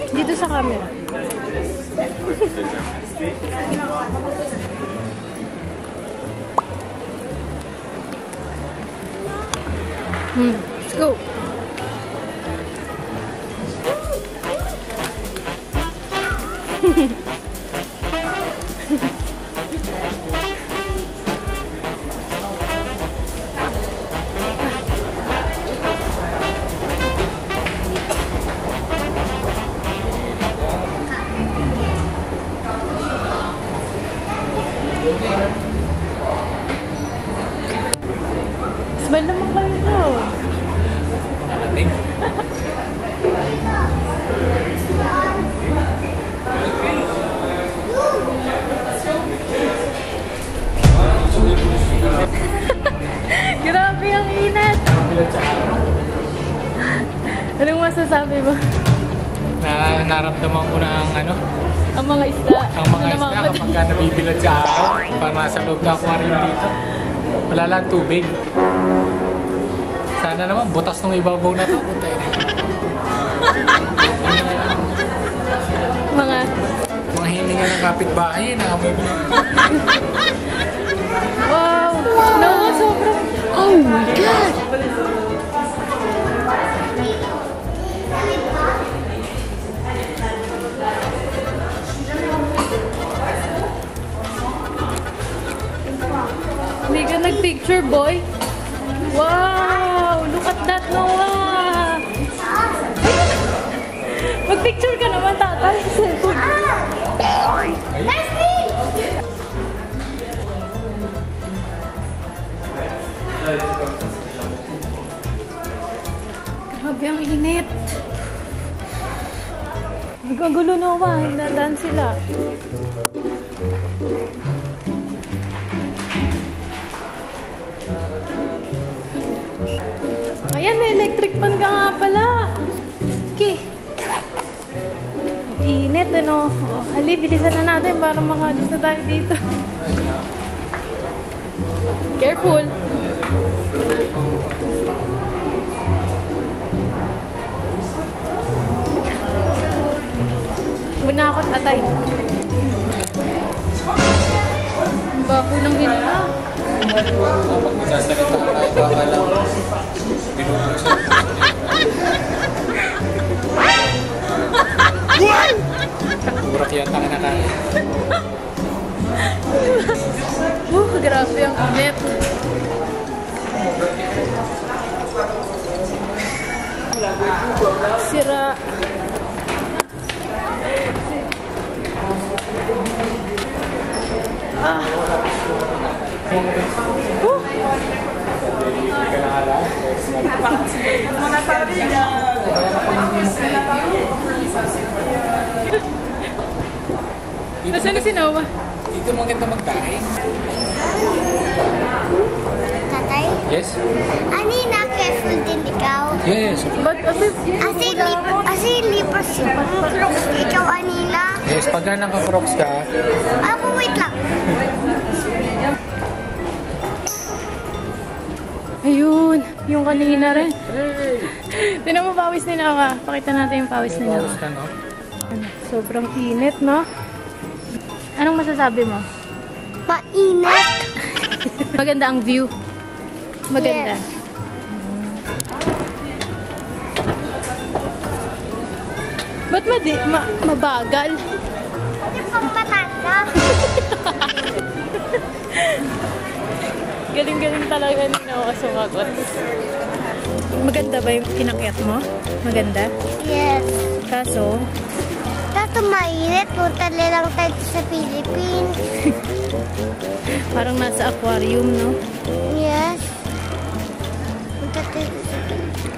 Dito sa camera. Let's go. Smile naman kayo ito. Grabe ang init. Anong masasabi mo? Naramdaman ko na ang mga isda. Ang mga isda kapag nabibilad sa araw. Para nasa loob na aquarium dito. Wala lang tubig. Sana naman butas ng ibabaw na ito. Mga hininga ng kapitbahay na Wow! No, sobrang... Oh my God! Hindi ka nag-picture, boy? Wow! Look at that, Noah! Mag-picture ka naman, tatay. Grabe ang init. Nagkagulo, Noah. Hindandaan sila. Ayan, may electric fan ka nga pala. Okay. Init, ano? Oh, hali, bilisan na natin para makalis na tayo dito. Careful. Muna ako, tatay. Ang baho ng hila. kapag magsasalita tayo, baka lang binubuksan. Burak yata ka na kaya. Grabe ang init. Sira. Nasaan na si Noah? Dito maganda magdaing. Tatay? Yes? Anina, careful din ikaw. Yes. Ba't Asi lipas ikaw, Anina. Yes, pagka naka-crocs ka. Ako, wait lang. Ayun, yung kanina rin. Tinan mo pawis ni Noah. Pakita natin yung pawis ni Noah. Sobrang init, no? Anong masasabi mo? Mainit. Maganda ang view. Maganda. Yes. Ba't mabagal? Kasi pang matanda. Galing-galing talaga ni Noah sumagot. Maganda ba yung pinakyat mo? Maganda? Yes. Kaso, Tato mainit. Punta lang tayo sa Philippines. parang nasa aquarium, no? Yes. Punta tayo sa Philippines.